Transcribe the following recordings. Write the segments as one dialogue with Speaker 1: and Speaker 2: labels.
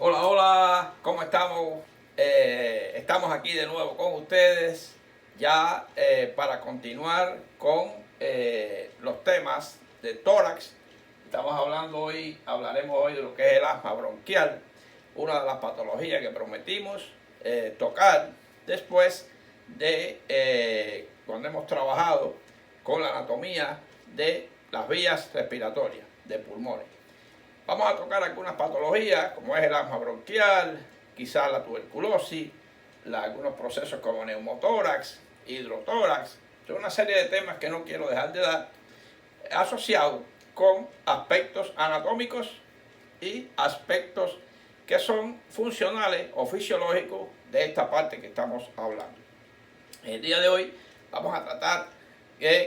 Speaker 1: Hola, hola, ¿cómo estamos? Estamos aquí de nuevo con ustedes ya para continuar con los temas de tórax. Hablaremos hoy de lo que es el asma bronquial, una de las patologías que prometimos tocar después de cuando hemos trabajado con la anatomía de las vías respiratorias de pulmones. Vamos a tocar algunas patologías, como es el asma bronquial, quizás la tuberculosis, algunos procesos como neumotórax, hidrotórax. Son una serie de temas que no quiero dejar de dar, asociados con aspectos anatómicos y aspectos que son funcionales o fisiológicos de esta parte que estamos hablando. El día de hoy vamos a tratar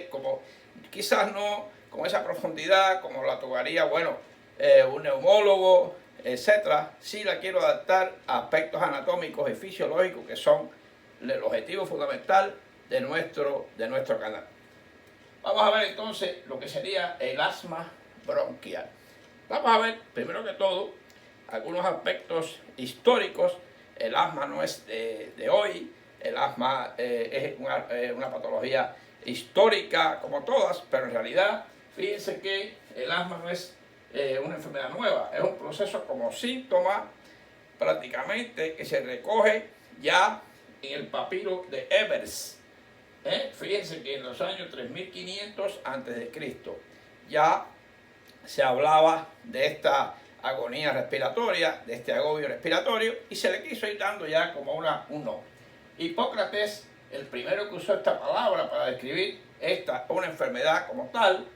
Speaker 1: como quizás no con esa profundidad como la tocaría, un neumólogo, etcétera. Sí la quiero adaptar a aspectos anatómicos y fisiológicos que son el objetivo fundamental de nuestro canal. Vamos a ver entonces lo que sería el asma bronquial. Vamos a ver, primero que todo, algunos aspectos históricos. El asma no es de hoy, el asma es una patología histórica como todas, pero en realidad, fíjense que el asma no es una enfermedad nueva, es un proceso como síntoma prácticamente que se recoge ya en el papiro de Ebers. Fíjense que en los años 3500 a.C. ya se hablaba de esta agonía respiratoria, de este agobio respiratorio, y se le quiso ir dando ya como un nombre. Hipócrates, el primero que usó esta palabra para describir una enfermedad como tal,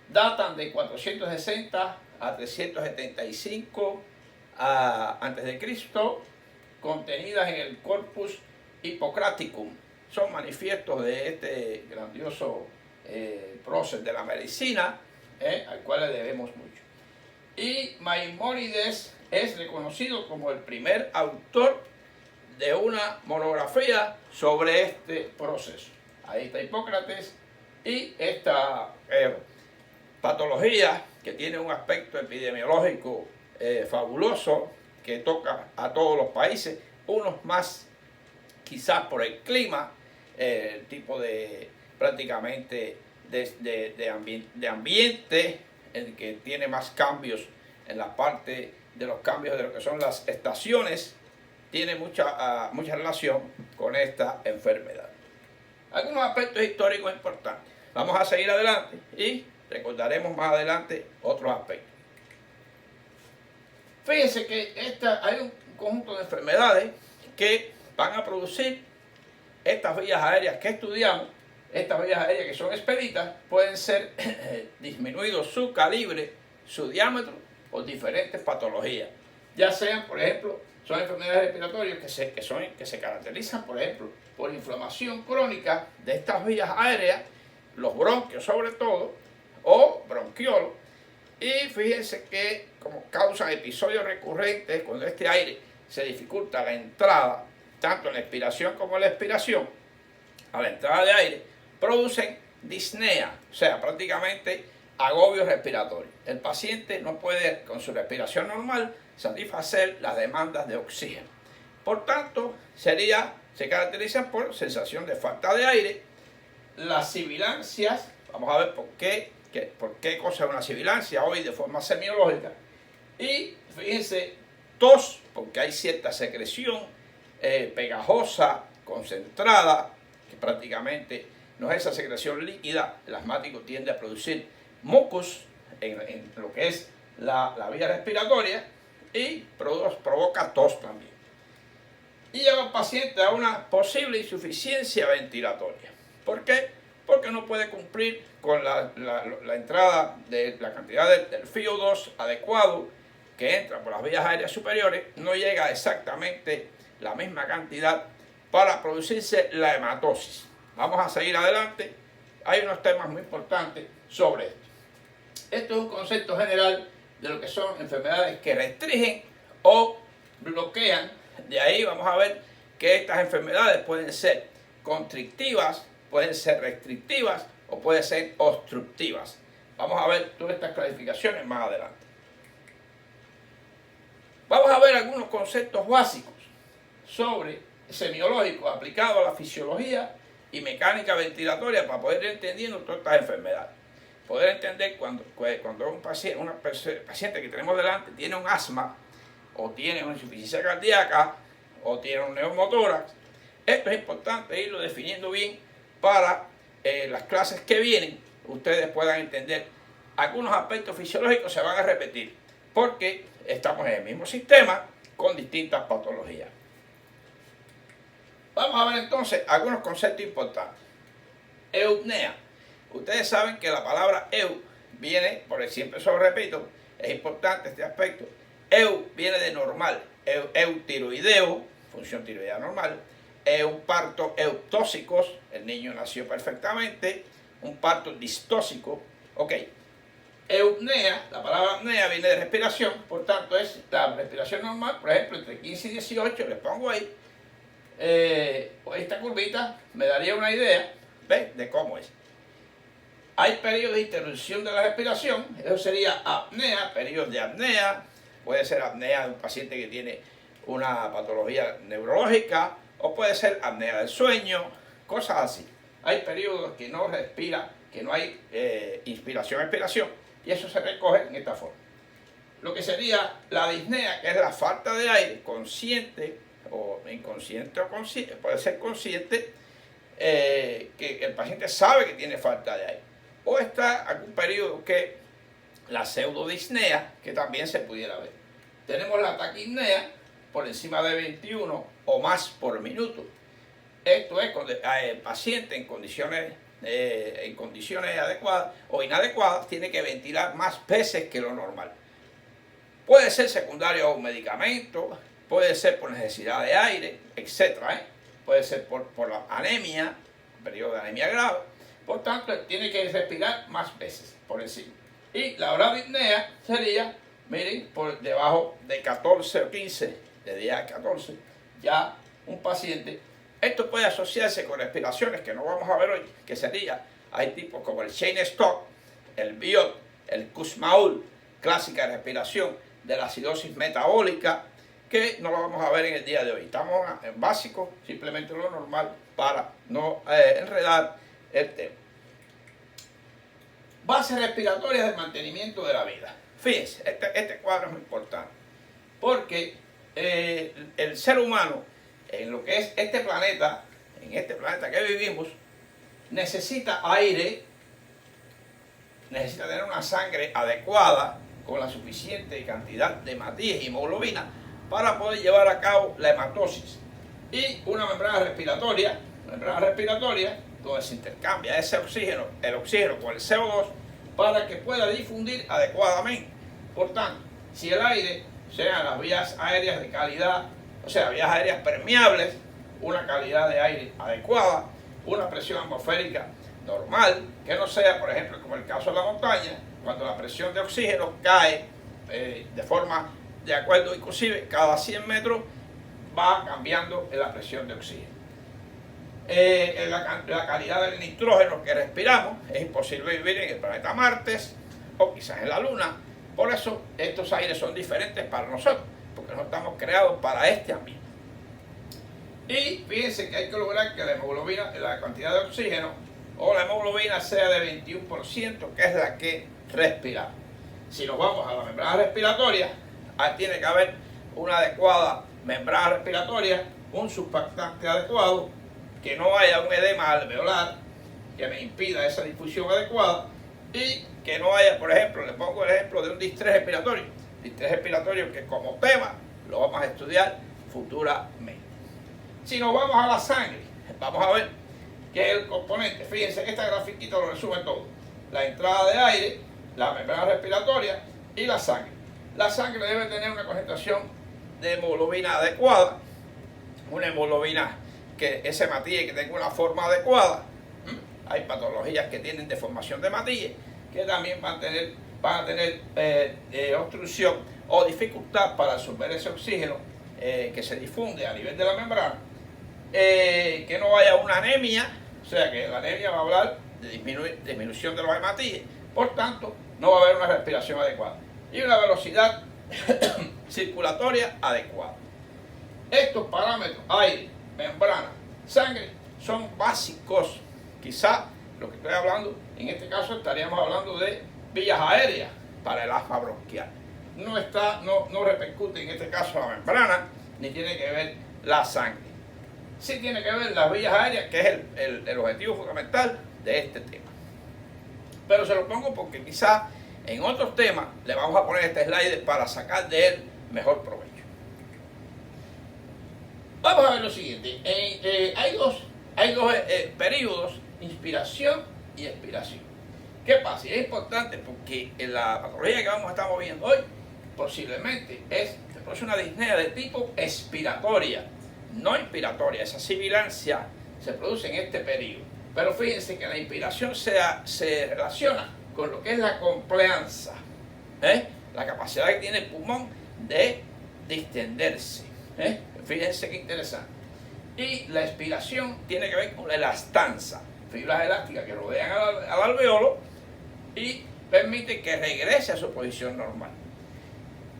Speaker 1: datan de 460 a 375 a.C., contenidas en el Corpus Hippocraticum. Son manifiestos de este grandioso prócer de la medicina, al cual le debemos mucho. Y Maimónides es reconocido como el primer autor de una monografía sobre este proceso. Ahí está Hipócrates y esta patología que tiene un aspecto epidemiológico fabuloso que toca a todos los países, unos más quizás por el clima, el tipo de prácticamente de ambiente, el que tiene más cambios en la parte de los cambios de lo que son las estaciones, tiene mucha relación con esta enfermedad. Algunos aspectos históricos importantes. Vamos a seguir adelante y recordaremos más adelante otros aspectos. Fíjense que hay un conjunto de enfermedades que van a producir estas vías aéreas que estudiamos. Estas vías aéreas que son expeditas pueden ser disminuidos su calibre, su diámetro por diferentes patologías. Ya sean, por ejemplo, son enfermedades respiratorias que se caracterizan, por ejemplo, por inflamación crónica de estas vías aéreas, los bronquios sobre todo, o bronquiolos. Y fíjense que como causan episodios recurrentes, cuando este aire se dificulta la entrada, tanto en la expiración como en la expiración, a la entrada de aire, producen disnea, o sea, prácticamente agobio respiratorio. El paciente no puede, con su respiración normal, satisfacer las demandas de oxígeno. Por tanto, se caracterizan por sensación de falta de aire. Las sibilancias, vamos a ver por qué cosa es una sibilancia hoy de forma semiológica. Y fíjense, tos, porque hay cierta secreción pegajosa, concentrada, que prácticamente no es esa secreción líquida. El asmático tiende a producir mucus en lo que es la vía respiratoria y provoca tos también. Y lleva al paciente a una posible insuficiencia ventilatoria. ¿Por qué? Porque no puede cumplir con la entrada de la cantidad del FiO2 adecuado que entra por las vías aéreas superiores, no llega exactamente la misma cantidad para producirse la hematosis. Vamos a seguir adelante. Hay unos temas muy importantes sobre esto. Esto es un concepto general de lo que son enfermedades que restringen o bloquean. De ahí vamos a ver que estas enfermedades pueden ser constrictivas, pueden ser restrictivas o pueden ser obstructivas. Vamos a ver todas estas clasificaciones más adelante. Vamos a ver algunos conceptos básicos sobre semiológicos aplicados a la fisiología y mecánica ventilatoria para poder ir entendiendo todas estas enfermedades. Poder entender cuando un paciente que tenemos delante tiene un asma, o tiene una insuficiencia cardíaca, o tiene un neumotórax. Esto es importante irlo definiendo bien para las clases que vienen ustedes puedan entender. Algunos aspectos fisiológicos se van a repetir porque estamos en el mismo sistema con distintas patologías. Vamos a ver entonces algunos conceptos importantes. Eupnea. Ustedes saben que la palabra eu viene, por el siempre eso lo repito, es importante este aspecto. Eu viene de normal, eutiroideo, función tiroidea normal, un parto eutóxicos, el niño nació perfectamente, un parto distóxico, ok. Eupnea, la palabra apnea viene de respiración, por tanto es la respiración normal, por ejemplo, entre 15 y 18, les pongo ahí, esta curvita me daría una idea, ¿ves?, de cómo es. Hay periodos de interrupción de la respiración, eso sería apnea, periodos de apnea, puede ser apnea de un paciente que tiene una patología neurológica, o puede ser apnea del sueño, cosas así. Hay periodos que no respira, que no hay inspiración-expiración, y eso se recoge en esta forma. Lo que sería la disnea, que es la falta de aire, consciente o inconsciente o consciente, puede ser consciente, que el paciente sabe que tiene falta de aire. O está algún periodo que la pseudodisnea, que también se pudiera ver. Tenemos la taquipnea por encima de 21 o más por minuto. Esto es cuando el paciente en condiciones adecuadas o inadecuadas tiene que ventilar más veces que lo normal. Puede ser secundario a un medicamento, puede ser por necesidad de aire, etc. Puede ser por la anemia, periodo de anemia grave. Por tanto, tiene que respirar más veces por encima. Y la bradipnea sería, miren, por debajo de 14 o 15, de 10 a 14, ya un paciente. Esto puede asociarse con respiraciones que no vamos a ver hoy, que sería, hay tipos como el Cheyne-Stokes, el Biot, el Kussmaul, clásica respiración de la acidosis metabólica, que no lo vamos a ver en el día de hoy. Estamos en básico, simplemente lo normal para no enredar el tema. Bases respiratorias del mantenimiento de la vida. Fíjense, este cuadro es muy importante, porque el ser humano, en lo que es este planeta, en este planeta que vivimos, necesita aire, necesita tener una sangre adecuada, con la suficiente cantidad de hematíes y hemoglobina, para poder llevar a cabo la hematosis. Y una membrana respiratoria, donde se intercambia ese oxígeno, el oxígeno con el CO2, para que pueda difundir adecuadamente. Por tanto, si el aire, sean las vías aéreas de calidad, o sea, vías aéreas permeables, una calidad de aire adecuada, una presión atmosférica normal, que no sea, por ejemplo, como el caso de la montaña, cuando la presión de oxígeno cae de forma de acuerdo, inclusive cada 100 metros va cambiando la presión de oxígeno. La calidad del nitrógeno que respiramos, es imposible vivir en el planeta Marte o quizás en la Luna. Por eso estos aires son diferentes para nosotros, porque no estamos creados para este ambiente. Y fíjense que hay que lograr que la hemoglobina, la cantidad de oxígeno o la hemoglobina sea de 21%, que es la que respiramos. Si nos vamos a la membrana respiratoria, tiene que haber una adecuada membrana respiratoria, un surfactante adecuado, que no haya un edema alveolar que me impida esa difusión adecuada, y que no haya, por ejemplo, le pongo el ejemplo de un distrés respiratorio. Distrés respiratorio que como tema lo vamos a estudiar futuramente. Si nos vamos a la sangre, vamos a ver que el componente, fíjense, esta grafiquita lo resume todo: la entrada de aire, la membrana respiratoria y la sangre. La sangre debe tener una concentración de hemoglobina adecuada, una hemoglobina que ese hematíe que tenga una forma adecuada. Hay patologías que tienen deformación de hematíe, que también van a tener obstrucción o dificultad para absorber ese oxígeno que se difunde a nivel de la membrana. Que no haya una anemia, o sea que la anemia va a hablar de disminución de los hematíes, por tanto no va a haber una respiración adecuada. Y una velocidad circulatoria adecuada. Estos parámetros, aire, membrana, sangre, son básicos. Quizá lo que estoy hablando, en este caso estaríamos hablando de vías aéreas para el asma bronquial. No repercute en este caso la membrana, ni tiene que ver la sangre. Sí tiene que ver las vías aéreas, que es el objetivo fundamental de este tema. Pero se lo pongo porque quizá en otros temas le vamos a poner este slide para sacar de él mejor provecho. Vamos a ver lo siguiente. Hay dos periodos, inspiración y expiración. ¿Qué pasa? Y es importante porque en la patología que vamos a estar viendo hoy posiblemente se produce una disnea de tipo expiratoria, no inspiratoria. Esa sibilancia se produce en este periodo. Pero fíjense que la inspiración se relaciona con lo que es la compleanza, la capacidad que tiene el pulmón de distenderse. Fíjense qué interesante. Y la expiración tiene que ver con la elastanza, fibras elásticas que rodean al alveolo y permite que regrese a su posición normal.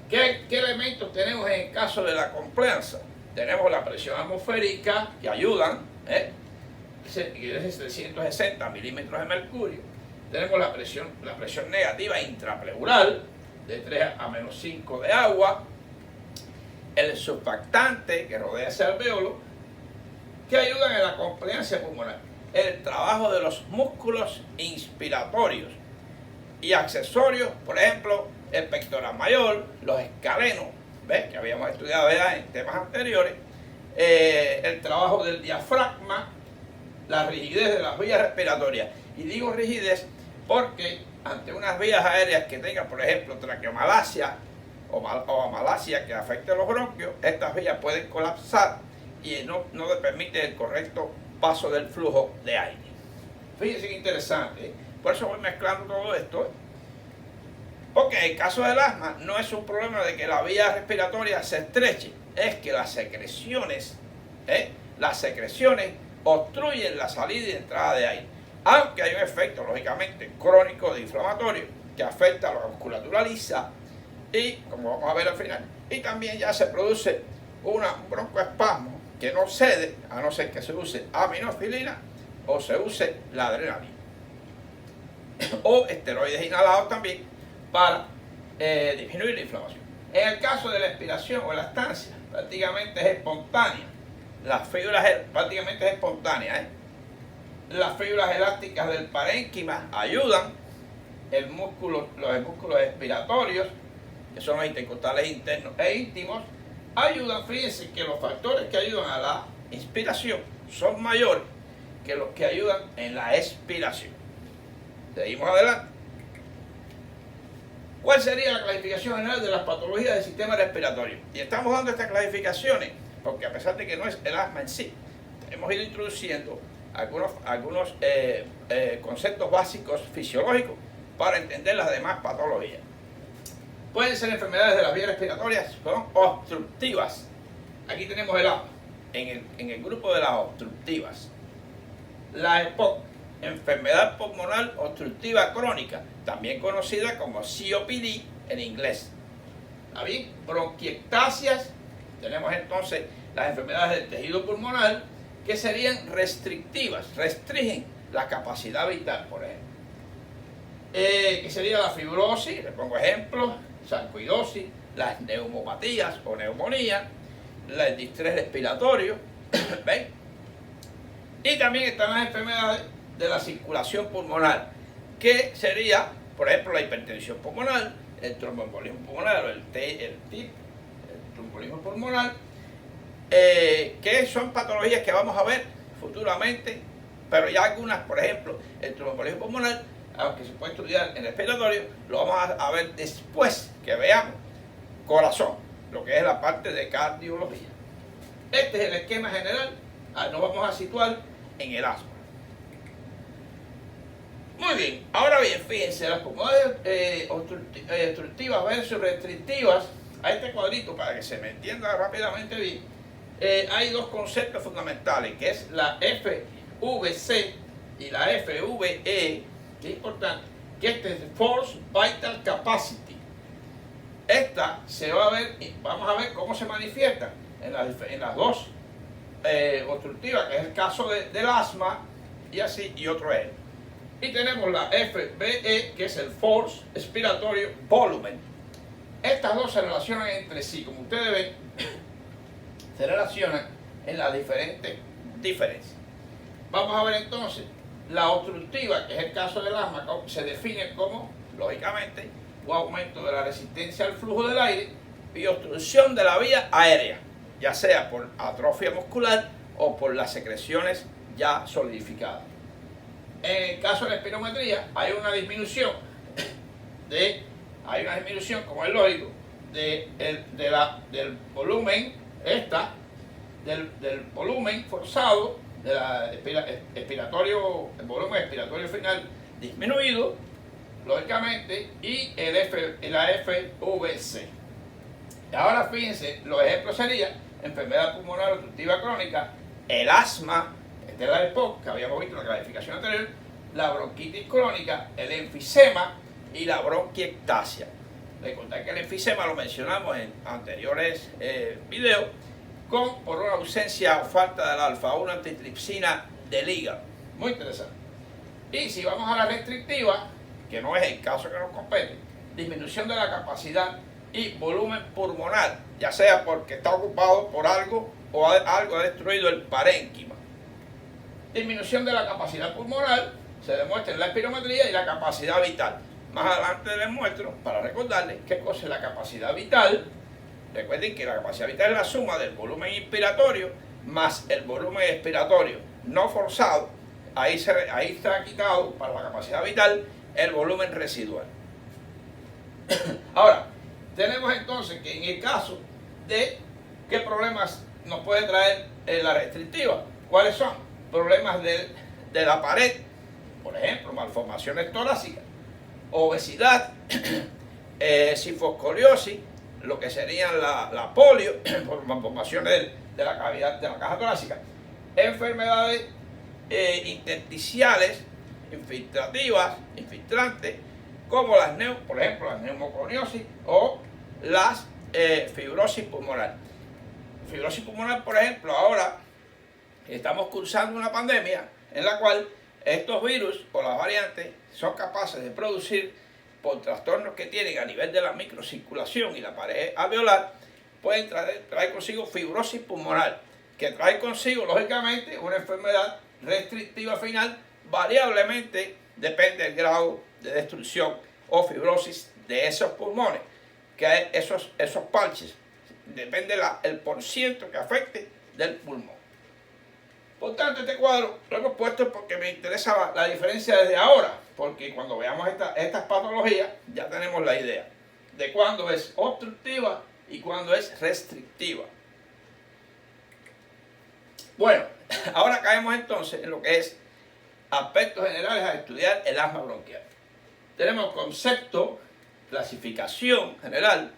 Speaker 1: ¿Qué elementos tenemos en el caso de la compleanza? Tenemos la presión atmosférica, que ayudan, es 760 milímetros de mercurio. Tenemos la presión negativa intrapleural, de 3 a menos 5 de agua. El surfactante que rodea ese alveolo, que ayudan en la compleanza pulmonar. El trabajo de los músculos inspiratorios y accesorios, por ejemplo, el pectoral mayor, los escalenos, que habíamos estudiado ya en temas anteriores, el trabajo del diafragma, la rigidez de las vías respiratorias. Y digo rigidez porque ante unas vías aéreas que tengan, por ejemplo, traqueomalacia o amalacia que afecte los bronquios, estas vías pueden colapsar y no le permite el correcto paso del flujo de aire. Fíjense qué interesante, por eso voy mezclando todo esto, porque en el caso del asma no es un problema de que la vía respiratoria se estreche, es que las secreciones obstruyen la salida y entrada de aire, aunque hay un efecto lógicamente crónico de inflamatorio que afecta a la musculatura lisa y, como vamos a ver al final, y también ya se produce un broncoespasmo que no cede a no ser que se use aminofilina o se use la adrenalina o esteroides inhalados también para disminuir la inflamación. En el caso de la expiración o elastancia, prácticamente es espontánea. Las fibras prácticamente es espontánea. Las fibras elásticas del parénquima ayudan, los músculos expiratorios, que son los intercostales internos e íntimos, ayudan. Fíjense que los factores que ayudan a la inspiración son mayores que los que ayudan en la expiración. Seguimos adelante. ¿Cuál sería la clasificación general de las patologías del sistema respiratorio? Y estamos dando estas clasificaciones porque, a pesar de que no es el asma en sí, hemos ido introduciendo algunos conceptos básicos fisiológicos para entender las demás patologías. Pueden ser enfermedades de las vías respiratorias, son obstructivas. Aquí tenemos el asma en el grupo de las obstructivas. La EPOC, enfermedad pulmonar obstructiva crónica, también conocida como COPD en inglés. ¿Está bien? Bronquiectasias, tenemos entonces las enfermedades del tejido pulmonar que serían restrictivas, restringen la capacidad vital, por ejemplo. Que sería la fibrosis, le pongo ejemplos, sarcoidosis, las neumopatías o neumonía, el distrés respiratorio, ¿ven? Y también están las enfermedades de la circulación pulmonar, que sería, por ejemplo, la hipertensión pulmonar, el tromboembolismo pulmonar o el tromboembolismo pulmonar, que son patologías que vamos a ver futuramente, pero ya algunas, por ejemplo, el tromboembolismo pulmonar, aunque se puede estudiar en respiratorio, lo vamos a ver después que veamos corazón, lo que es la parte de cardiología. Este es el esquema general. Nos vamos a situar en el asma. Muy bien, ahora bien, fíjense, las pulmonares obstructivas versus restrictivas, a este cuadrito, para que se me entienda rápidamente bien, hay dos conceptos fundamentales, que es la FVC y la FVE, que es importante, que este es Force Vital Capacity. esta se va a ver, y vamos a ver cómo se manifiesta en las dos obstructivas, que es el caso del asma, y así, y otro es. Y tenemos la FBE, que es el Force Expiratory Volumen. Estas dos se relacionan entre sí, como ustedes ven, se relacionan en las diferentes diferencias. Vamos a ver entonces, la obstructiva, que es el caso del asma, se define como, lógicamente, un aumento de la resistencia al flujo del aire y obstrucción de la vía aérea, ya sea por atrofia muscular o por las secreciones ya solidificadas. En el caso de la espirometría hay una disminución como es lógico, del volumen del volumen forzado, el volumen expiratorio final disminuido, lógicamente, y la FVC. Ahora fíjense, los ejemplos serían enfermedad pulmonar obstructiva crónica, el asma, este era el EPOC que habíamos visto en la clasificación anterior, la bronquitis crónica, el enfisema y la bronquiectasia. Recordad que el enfisema lo mencionamos en anteriores videos, por una ausencia o falta de la alfa-1 antitripsina del hígado. Muy interesante. Y si vamos a la restrictiva, que no es el caso que nos compete, disminución de la capacidad y volumen pulmonar, ya sea porque está ocupado por algo o algo ha destruido el parénquima. Disminución de la capacidad pulmonar se demuestra en la espirometría y la capacidad vital. Más adelante les muestro, para recordarles qué cosa es la capacidad vital. Recuerden que la capacidad vital es la suma del volumen inspiratorio más el volumen expiratorio no forzado. Ahí está quitado para la capacidad vital el volumen residual. Ahora, tenemos entonces que en el caso de qué problemas nos puede traer la restrictiva, ¿cuáles son? Problemas de la pared, por ejemplo, malformaciones torácicas, obesidad, sifoscoliosis, lo que serían la polio, por malformaciones de la cavidad de la caja torácica, enfermedades intersticiales, infiltrantes, como por ejemplo, las neumoconiosis o las fibrosis pulmonar. Fibrosis pulmonar, por ejemplo, ahora estamos cursando una pandemia en la cual estos virus o las variantes son capaces de producir, por trastornos que tienen a nivel de la microcirculación y la pared alveolar, pueden traer consigo fibrosis pulmonar, que trae consigo, lógicamente, una enfermedad restrictiva final, variablemente depende del grado de destrucción o fibrosis de esos pulmones, que esos parches, depende el porciento que afecte del pulmón. Por tanto, este cuadro lo hemos puesto porque me interesa la diferencia desde ahora, porque cuando veamos estas patologías ya tenemos la idea de cuándo es obstructiva y cuándo es restrictiva. Bueno, ahora caemos entonces en lo que es aspectos generales a estudiar el asma bronquial. Tenemos concepto, clasificación general,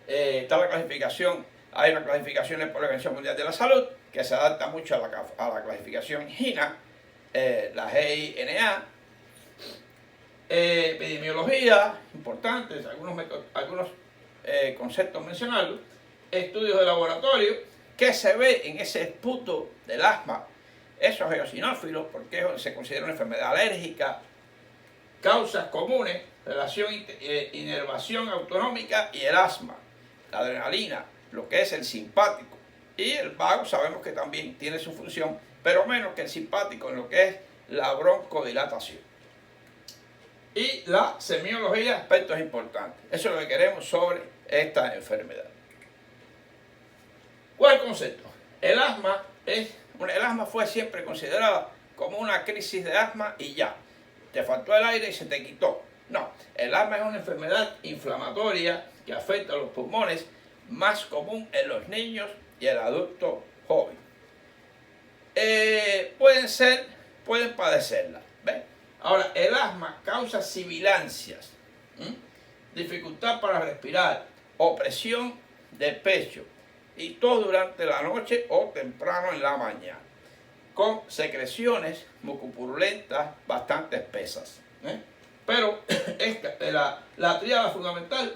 Speaker 1: está la clasificación, hay una clasificación por la Organización Mundial de la Salud, que se adapta mucho a la clasificación GINA, la GINA, epidemiología, importantes, algunos conceptos mencionados, estudios de laboratorio, que se ve en ese esputo del asma, esos eosinófilos, porque se considera una enfermedad alérgica, causas comunes, relación inervación autonómica y el asma, la adrenalina, lo que es el simpático. Y el vago sabemos que también tiene su función, pero menos que el simpático en lo que es la broncodilatación. Y la semiología, aspectos importantes. Eso es lo que queremos sobre esta enfermedad. ¿Cuál concepto? El asma fue siempre considerada como una crisis de asma y ya. Te faltó el aire y se te quitó. No, el asma es una enfermedad inflamatoria que afecta a los pulmones, más común en los niños y el adulto joven. Pueden padecerla. ¿Ven? Ahora, el asma causa sibilancias, dificultad para respirar, opresión del pecho, y todo durante la noche o temprano en la mañana, con secreciones mucopurulentas bastante espesas. Pero la tríada fundamental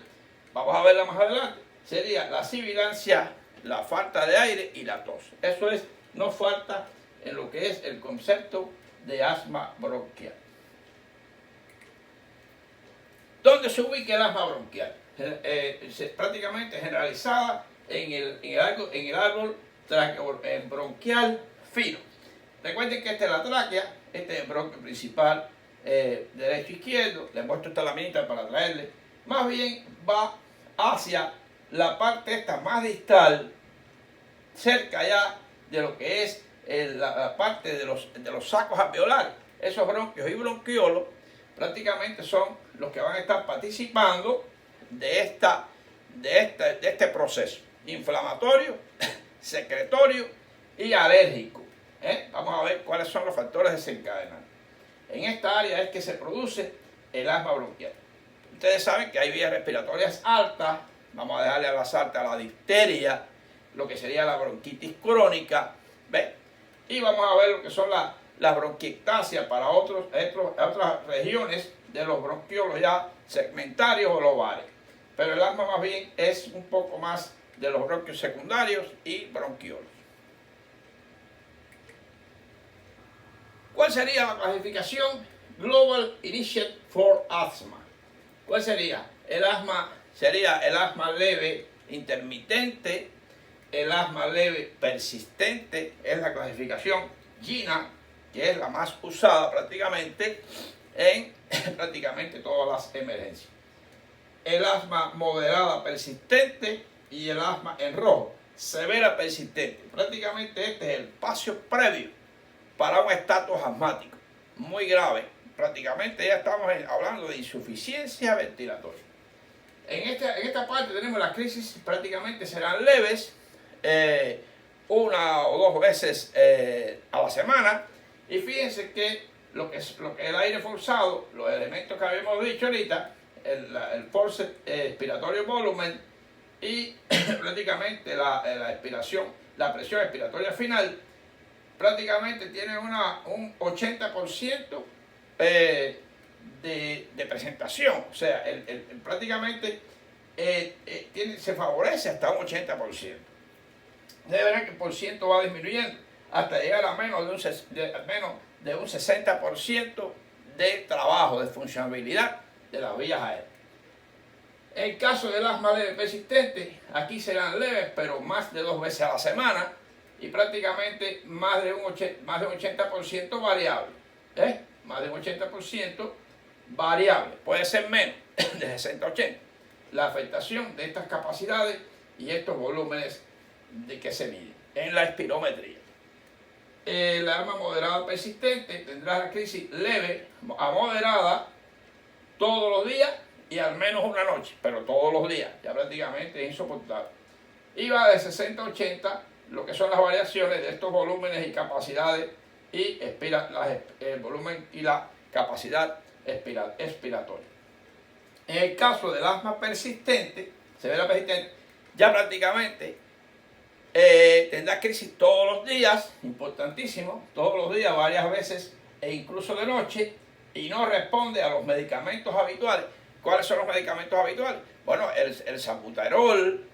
Speaker 1: vamos a verla más adelante, sería la sibilancia, la falta de aire y la tos. Eso es, no falta en lo que es el concepto de asma bronquial. ¿Dónde se ubica el asma bronquial? Prácticamente generalizada en el árbol bronquial fino. Recuerden que esta es la tráquea, este es el bronquio principal derecho e izquierdo. Les muestro esta laminita para traerle. Más bien va hacia la parte esta más distal, cerca ya de lo que es la parte de los sacos alveolares. Esos bronquios y bronquiolos prácticamente son los que van a estar participando de este proceso inflamatorio, secretorio y alérgico. Vamos a ver cuáles son los factores desencadenantes. En esta área es que se produce el asma bronquial. Ustedes saben que hay vías respiratorias altas. Vamos a dejarle a las altas la difteria, lo que sería la bronquitis crónica, ¿ves? Y vamos a ver lo que son las bronquiectasias para otras regiones de los bronquiolos ya segmentarios o lobales. Pero el asma más bien es un poco más de los bronquios secundarios y bronquiolos. ¿Cuál sería la clasificación Global Initiative for Asthma? ¿Cuál sería? El asma sería el asma leve intermitente, el asma leve persistente, es la clasificación GINA, que es la más usada prácticamente en prácticamente todas las emergencias. El asma moderada persistente y el asma en rojo, severa persistente. Prácticamente este es el paso previo para un estatus asmático muy grave. Prácticamente ya estamos hablando de insuficiencia ventilatoria. En esta parte tenemos las crisis, prácticamente serán leves, una o dos veces a la semana. Y fíjense que lo que es el aire forzado, los elementos que habíamos dicho ahorita, el force expiratorio volumen y prácticamente la expiración, la presión expiratoria final, prácticamente tienen un 80% de presentación. O sea, prácticamente se favorece hasta un 80%. Debe ver que el porciento va disminuyendo hasta llegar a menos de un 60% de trabajo, de funcionabilidad de las vías aéreas. En el caso del asma leve persistente, aquí serán leves, pero más de 2 veces a la semana y prácticamente más de un 80% variable. Más de un 80% variable. Puede ser menos, de 60 a 80. La afectación de estas capacidades y estos volúmenes de que se miden en la espirometría. El asma moderada persistente tendrá la crisis leve a moderada todos los días y al menos una noche, pero todos los días, ya prácticamente es insoportable. Y va de 60 a 80, lo que son las variaciones de estos volúmenes y capacidades y el volumen y la capacidad expiratoria. En el caso del asma persistente, severa persistente, ya prácticamente tendrá crisis todos los días, importantísimo, todos los días, varias veces e incluso de noche, y no responde a los medicamentos habituales. ¿Cuáles son los medicamentos habituales? Bueno, el salbutamol,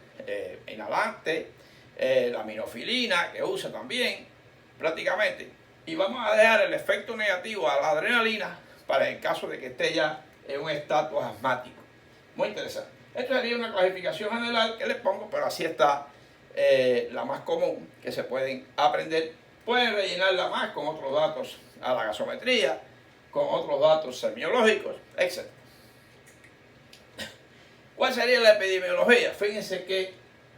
Speaker 1: inhalante, la minofilina, que usa también, prácticamente. Y vamos a dejar el efecto negativo a la adrenalina para el caso de que esté ya en un estatus asmático. Muy interesante. Esto sería una clasificación general que les pongo, pero así está la más común que se pueden aprender. Pueden rellenarla más con otros datos a la gasometría, con otros datos semiológicos, etc. ¿Cuál sería la epidemiología? Fíjense que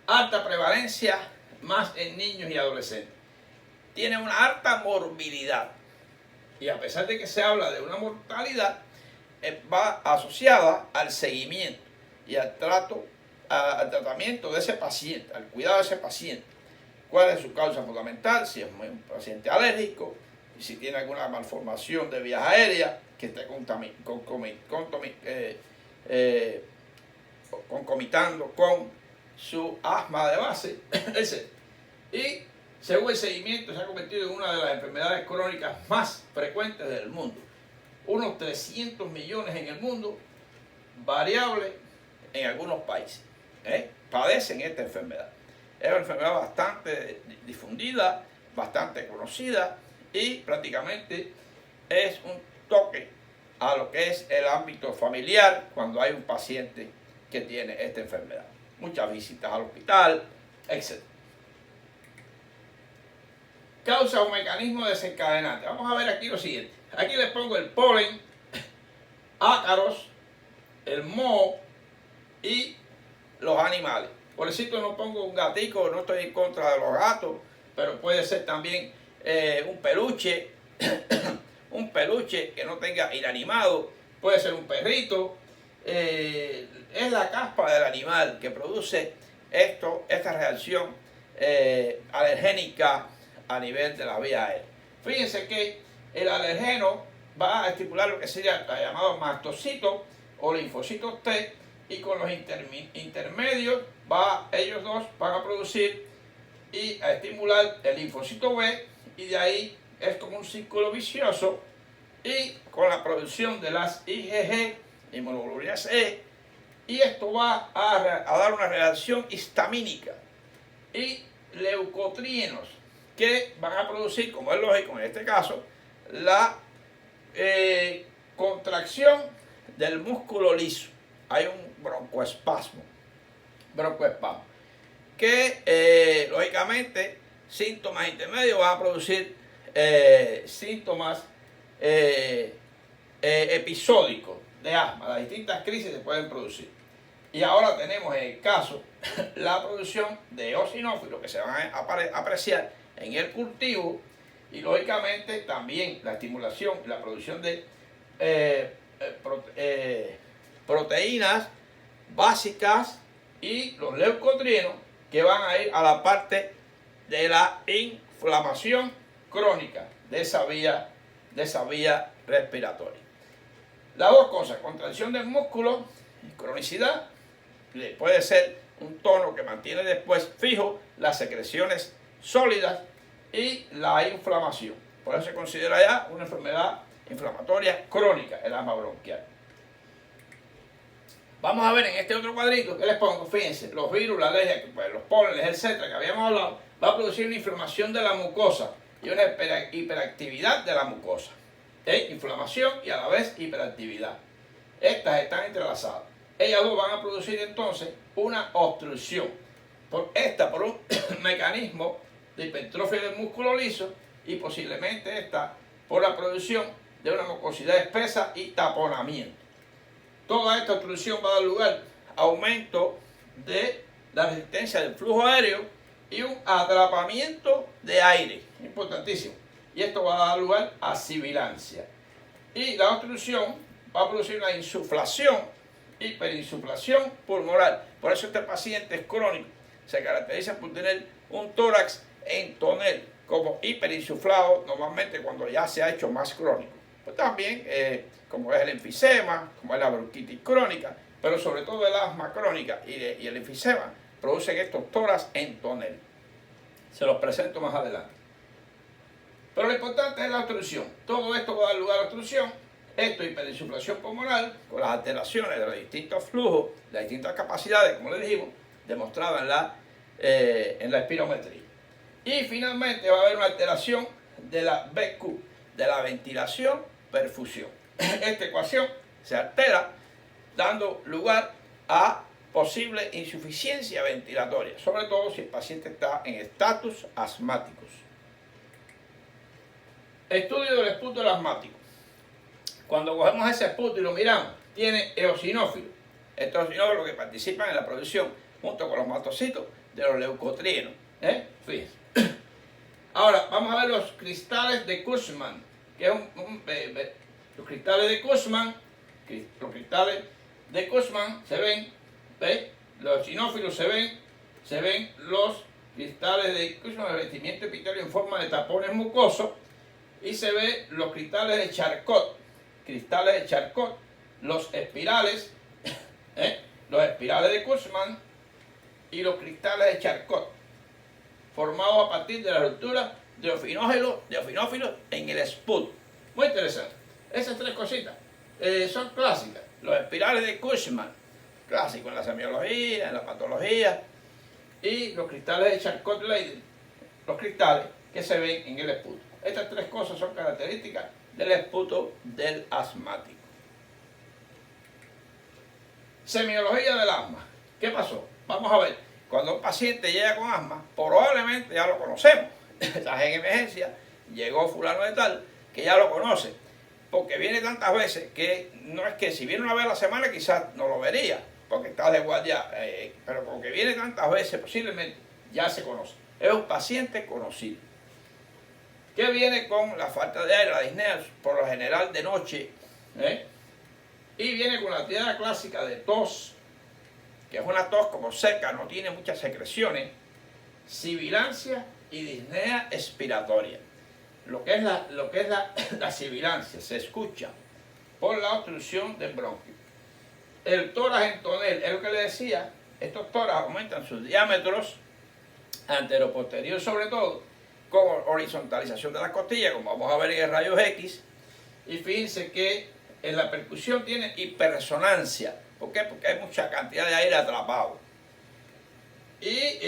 Speaker 1: alta prevalencia más en niños y adolescentes. Tiene una alta morbilidad. Y a pesar de que se habla de una mortalidad, va asociada al seguimiento y al tratamiento de ese paciente, al cuidado de ese paciente. ¿Cuál es su causa fundamental? Si es un paciente alérgico, si tiene alguna malformación de vías aéreas que esté concomitando con su asma de base, etc. Y según el seguimiento se ha convertido en una de las enfermedades crónicas más frecuentes del mundo. Unos 300 millones en el mundo, variable en algunos países. Padecen esta enfermedad. Es una enfermedad bastante difundida, bastante conocida y prácticamente es un toque a lo que es el ámbito familiar cuando hay un paciente que tiene esta enfermedad. Muchas visitas al hospital, etc. Causa o mecanismo desencadenante. Vamos a ver aquí lo siguiente. Aquí les pongo el polen, ácaros, el moho y los animales. Por eso no pongo un gatico, no estoy en contra de los gatos, pero puede ser también un peluche, un peluche que no tenga inanimado, puede ser un perrito. Es la caspa del animal que produce esta reacción alergénica a nivel de la vía aérea. Fíjense que el alergeno va a estimular lo que sería llamado mastocito o linfocitos T, y con los intermedios ellos dos van a producir y a estimular el linfocito B, y de ahí es como un círculo vicioso, y con la producción de las IgG, inmunoglobulinas E, y esto va a dar una reacción histamínica y leucotrienos que van a producir, como es lógico en este caso, la contracción del músculo liso. Hay un broncoespasmo que lógicamente síntomas intermedios van a producir síntomas episódicos de asma. Las distintas crisis se pueden producir. Y ahora tenemos en el caso la producción de eosinófilos que se van a apreciar en el cultivo, y lógicamente también la estimulación y la producción de proteínas básicas y los leucotrienos que van a ir a la parte de la inflamación crónica de esa vía respiratoria. Las dos cosas, contracción del músculo y cronicidad, puede ser un tono que mantiene después fijo las secreciones sólidas y la inflamación. Por eso se considera ya una enfermedad inflamatoria crónica, el asma bronquial. Vamos a ver en este otro cuadrito que les pongo, fíjense, los virus, la alergia, pues, los pólenes, etcétera, que habíamos hablado, va a producir una inflamación de la mucosa y una hiperactividad de la mucosa. Inflamación y a la vez hiperactividad. Estas están entrelazadas. Ellas dos van a producir entonces una obstrucción. Por un mecanismo de hipertrofia del músculo liso, y posiblemente esta por la producción de una mucosidad espesa y taponamiento. Toda esta obstrucción va a dar lugar a aumento de la resistencia del flujo aéreo y un atrapamiento de aire, importantísimo. Y esto va a dar lugar a sibilancia. Y la obstrucción va a producir una insuflación, hiperinsuflación pulmonar. Por eso este paciente es crónico. Se caracteriza por tener un tórax en tonel, como hiperinsuflado, normalmente cuando ya se ha hecho más crónico. Pues también, como es el enfisema, como es la bronquitis crónica, pero sobre todo el asma crónica y el enfisema, producen estos tórax en tonel. Se los presento más adelante. Pero lo importante es la obstrucción. Todo esto va a dar lugar a obstrucción. Esto es hiperinsuflación pulmonar, con las alteraciones de los distintos flujos, las distintas capacidades, como les dijimos, demostradas en la espirometría. Y finalmente va a haber una alteración de la VQ, de la ventilación-perfusión. Esta ecuación se altera, dando lugar a posible insuficiencia ventilatoria, sobre todo si el paciente está en estatus asmáticos. Estudio del esputo del asmático. Cuando cogemos ese esputo y lo miramos, tiene eosinófilos. Estos eosinófilos que participan en la producción, junto con los mastocitos, de los leucotrienos. Fíjense. Ahora, vamos a ver los cristales de Kussmann, que es los cristales de Kussmann. Los cristales de Kussmann se ven, ¿ves? Los eosinófilos se ven los cristales de Kussmann, el revestimiento epitelio en forma de tapones mucosos, y se ve los cristales de Charcot, los espirales, los espirales de Kussmann y los cristales de Charcot, formados a partir de la ruptura de eosinófilos en el esput. Muy interesante. Esas tres cositas son clásicas. Los espirales de Kussmann, clásico en la semiología, en la patología, y los cristales de Charcot-Leyden, los cristales que se ven en el esputo. Estas tres cosas son características del esputo del asmático. Semiología del asma. ¿Qué pasó? Vamos a ver. Cuando un paciente llega con asma, probablemente ya lo conocemos. Estás en emergencia, llegó fulano de tal, que ya lo conoce. Porque viene tantas veces que no es que si viene una vez a la semana quizás no lo vería, porque está de guardia, pero porque viene tantas veces posiblemente ya se conoce. Es un paciente conocido. Que viene con la falta de aire, la disnea, por lo general de noche, y viene con la tirada clásica de tos, que es una tos como seca, no tiene muchas secreciones, sibilancia y disnea expiratoria. Lo que es la sibilancia se escucha por la obstrucción del bronquio. El tórax en tonel, es lo que le decía, estos tórax aumentan sus diámetros anteroposterior sobre todo, con horizontalización de las costillas, como vamos a ver en el rayos X, y fíjense que en la percusión tiene hiperresonancia. ¿Por qué? Porque hay mucha cantidad de aire atrapado. Y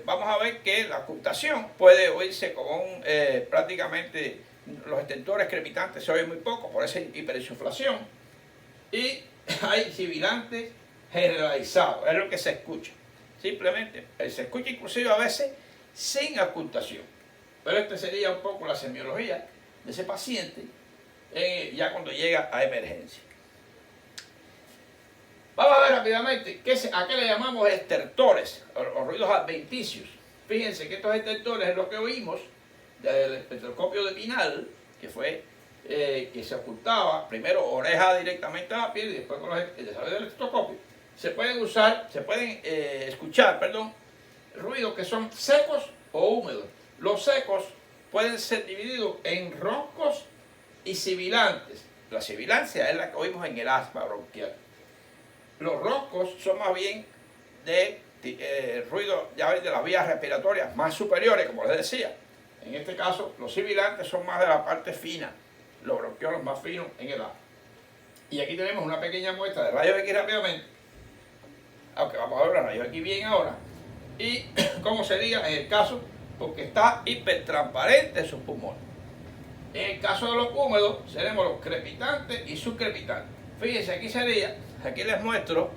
Speaker 1: vamos a ver que la ocultación puede oírse con prácticamente los estentores crepitantes se oyen muy poco por esa hiperinsuflación, y hay sibilantes generalizados, es lo que se escucha. Simplemente se escucha inclusive a veces sin ocultación. Pero este sería un poco la semiología de ese paciente ya cuando llega a emergencia. Vamos a ver rápidamente a qué le llamamos estertores o ruidos adventicios. Fíjense que estos estertores es lo que oímos del espectroscopio de Pinal, que fue que se ocultaba primero oreja directamente a la piel y después con el desarrollo del estetoscopio. Se pueden escuchar ruidos que son secos o húmedos. Los secos pueden ser divididos en roncos y sibilantes. La sibilancia es la que oímos en el asma bronquial. Los roncos son más bien de ruido ya ven, de las vías respiratorias más superiores, como les decía. En este caso, los sibilantes son más de la parte fina, los bronquiolos más finos en el asma. Y aquí tenemos una pequeña muestra de rayos X rápidamente, aunque vamos a ver los rayos X bien ahora, y cómo sería en el caso, porque está hipertransparente sus pulmones. En el caso de los húmedos, tenemos los crepitantes y subcrepitantes. Fíjense, aquí les muestro,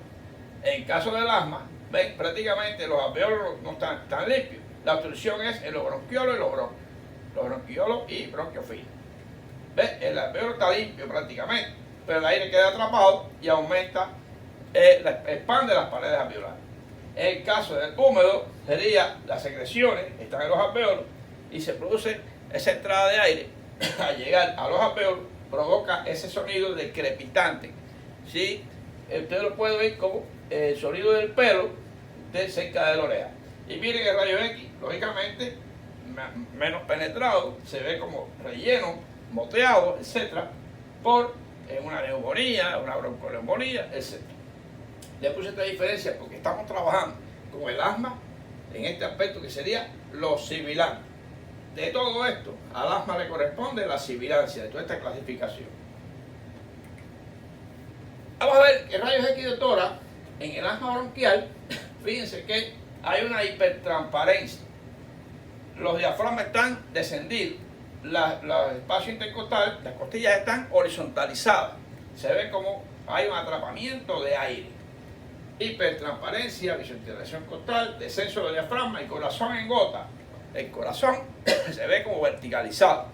Speaker 1: en el caso del asma, ven, prácticamente los alveolos no están tan limpios. La obstrucción es en los bronquiolos y los bronquios. Los bronquiolos y bronquios finos. ¿Ven? El alveolo está limpio prácticamente, pero el aire queda atrapado y aumenta, expande las paredes alveolares. En el caso del húmedo, sería las secreciones, están en los alveolos, y se produce esa entrada de aire. Al llegar a los alveolos, provoca ese sonido de crepitante. ¿Sí? Usted lo puede ver como el sonido del pelo de cerca de la oreja. Y miren el rayo X, lógicamente, menos penetrado, se ve como relleno, moteado, etc., por una neumonía, una bronconeumonía, etc. Le puse esta diferencia porque estamos trabajando con el asma en este aspecto que sería los sibilantes. De todo esto, al asma le corresponde la sibilancia de toda esta clasificación. Vamos a ver el rayos X de tórax en el asma bronquial. Fíjense que hay una hipertransparencia. Los diafragmas están descendidos, los espacios intercostales, las costillas están horizontalizadas. Se ve como hay un atrapamiento de aire. Hipertransparencia, horizontalización costal, descenso del diafragma y corazón en gota. El corazón se ve como verticalizado,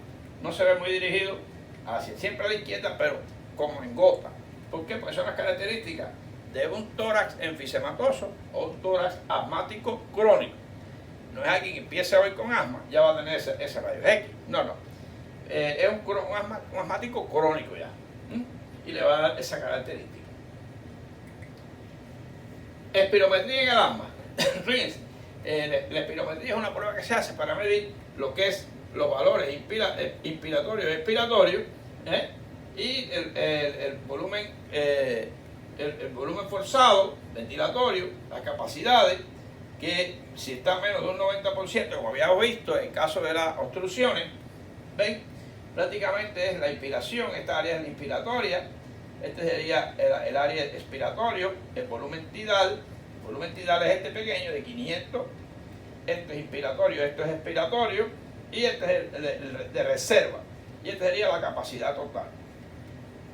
Speaker 1: no se ve muy dirigido hacia siempre a la izquierda, pero como en gota. ¿Por qué? Porque son las características de un tórax enfisematoso o un tórax asmático crónico. No es alguien que empiece hoy con asma, ya va a tener ese rayos X. No. Es un asmático crónico ya. Y le va a dar esa característica. Espirometría en el asma. Fíjense, la espirometría es una prueba que se hace para medir lo que es los valores inspiratorios y expiratorios, y el volumen forzado, ventilatorio, las capacidades, que si está menos de un 90%, como habíamos visto en el caso de las obstrucciones, ven, prácticamente es la inspiración, esta área es la inspiratoria, Este sería el área expiratorio, el volumen tidal. El volumen tidal es este pequeño de 500. Esto es inspiratorio, esto es expiratorio. Y este es el de reserva. Y esta sería la capacidad total.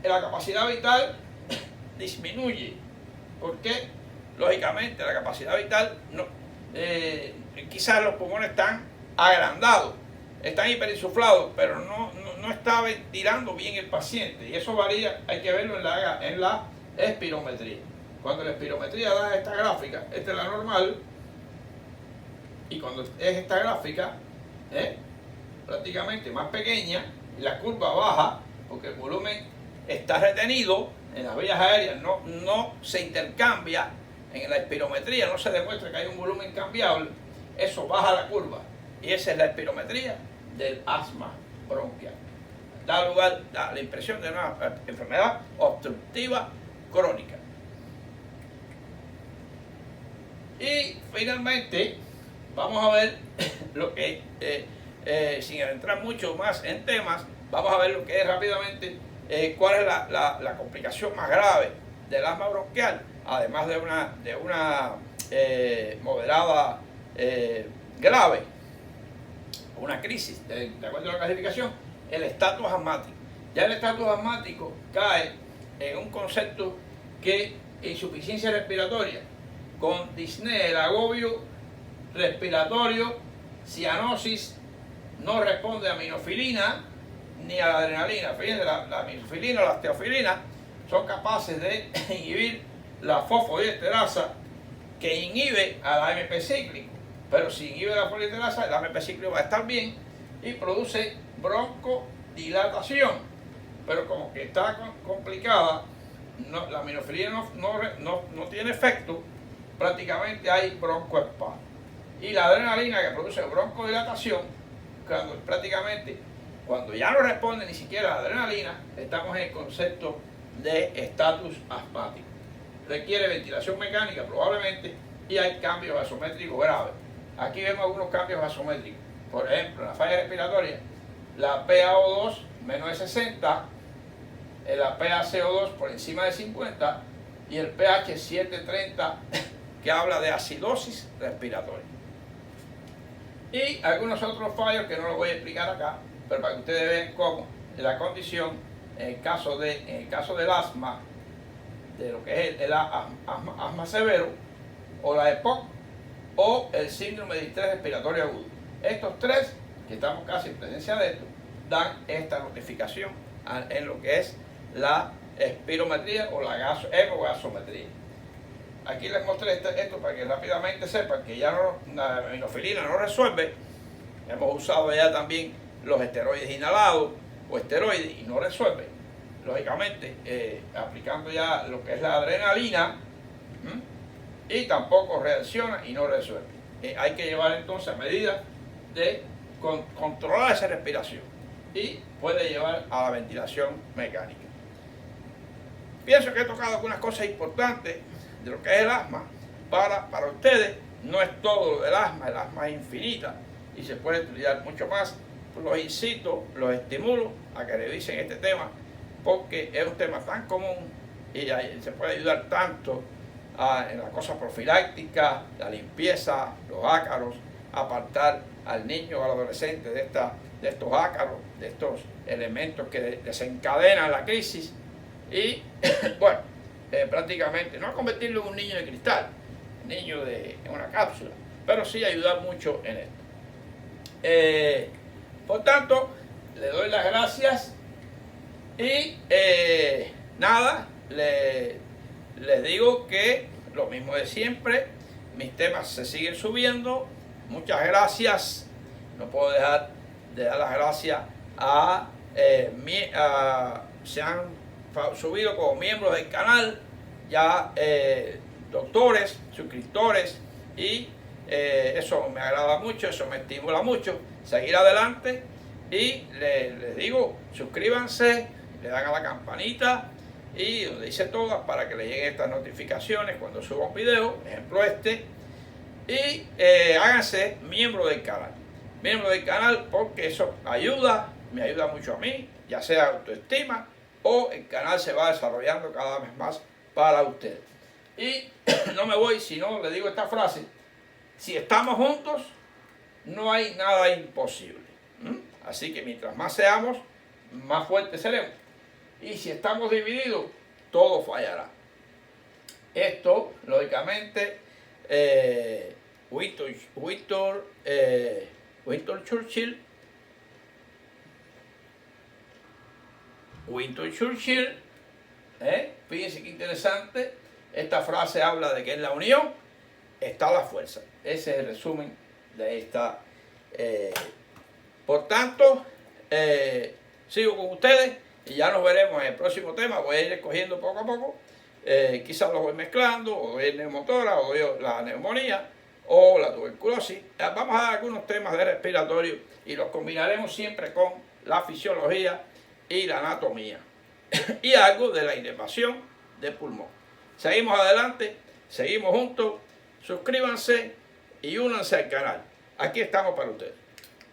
Speaker 1: La capacidad vital disminuye. ¿Por qué? Lógicamente, la capacidad vital, no, quizás los pulmones están agrandados, están hiperinsuflados, pero no está ventilando bien el paciente. Y eso varía, hay que verlo en la espirometría. Cuando la espirometría da esta gráfica, esta es la normal, y cuando es esta gráfica, prácticamente más pequeña, y la curva baja, porque el volumen está retenido en las vías aéreas, no se intercambia. En la espirometría no se demuestra que hay un volumen cambiable, eso baja la curva. Y esa es la espirometría del asma bronquial. Da lugar a la impresión de una enfermedad obstructiva crónica. Y finalmente, vamos a ver lo que, sin entrar mucho más en temas, vamos a ver lo que es rápidamente, cuál es la complicación más grave del asma bronquial, además de una moderada grave, una crisis, de acuerdo a la clasificación, el estatus asmático. Ya el estatus asmático cae en un concepto que insuficiencia respiratoria, con disnea, el agobio respiratorio, cianosis, no responde a aminofilina ni a la adrenalina. Fíjense, la aminofilina o la teofilina son capaces de inhibir la fosfodiesterasa, que inhibe a la AMP cíclico, pero si inhibe la fosfodiesterasa, el AMP cíclico va a estar bien y produce broncodilatación, pero como que está complicada, la aminofilina no tiene efecto, prácticamente hay broncoespasmo. Y la adrenalina, que produce broncodilatación, cuando ya no responde ni siquiera la adrenalina, estamos en el concepto de estatus asmático. Requiere ventilación mecánica probablemente, y hay cambios vasométricos graves. Aquí vemos algunos cambios vasométricos. Por ejemplo, en la falla respiratoria, la PaO2 menos de 60, la PaCO2 por encima de 50 y el pH 730 que habla de acidosis respiratoria. Y algunos otros fallos que no los voy a explicar acá, pero para que ustedes vean cómo la condición, en el caso del asma, de lo que es el asma severo, o la EPOC, o el síndrome de distrés respiratorio agudo. Estos tres, que estamos casi en presencia de esto, dan esta notificación en lo que es la espirometría o la hemogasometría. Aquí les mostré esto para que rápidamente sepan que ya la aminofilina no resuelve. Hemos usado ya también los esteroides inhalados o esteroides y no resuelve. Lógicamente, aplicando ya lo que es la adrenalina, y tampoco reacciona y no resuelve. Hay que llevar entonces medidas de controlar esa respiración y puede llevar a la ventilación mecánica. Pienso que he tocado algunas cosas importantes de lo que es el asma para ustedes. No es todo lo del asma, el asma es infinita y se puede estudiar mucho más. Los incito, los estimulo a que revisen este tema, porque es un tema tan común y se puede ayudar tanto en la cosa profiláctica, la limpieza, los ácaros, apartar al niño o al adolescente de estos ácaros, de estos elementos que desencadenan la crisis y, bueno, prácticamente no convertirlo en un niño de cristal, niño en una cápsula, pero sí ayudar mucho en esto. Por tanto, le doy las gracias y nada, les digo que lo mismo de siempre, mis temas se siguen subiendo. Muchas gracias. No puedo dejar de dar las gracias se han subido como miembros del canal ya doctores, suscriptores, y eso me agrada mucho, eso me estimula mucho seguir adelante. Y les digo, suscríbanse, le dan a la campanita y donde dice todas para que le lleguen estas notificaciones cuando suba un video, ejemplo este, y háganse miembro del canal, porque eso me ayuda mucho a mí, ya sea autoestima, o el canal se va desarrollando cada vez más para ustedes. Y no me voy si no le digo esta frase: si estamos juntos, no hay nada imposible. Así que mientras más seamos, más fuertes seremos. Y si estamos divididos, todo fallará. Esto, lógicamente, Winston Churchill, fíjense qué interesante, esta frase habla de que en la unión está la fuerza. Ese es el resumen de esta. Por tanto, sigo con ustedes y ya nos veremos en el próximo tema. Voy a ir escogiendo poco a poco. Quizás los voy mezclando, o doy neumotora, o doy la neumonía, o la tuberculosis. Vamos a dar algunos temas de respiratorio y los combinaremos siempre con la fisiología y la anatomía y algo de la inervación del pulmón. Seguimos adelante, seguimos juntos. Suscríbanse y únanse al canal. Aquí estamos para ustedes.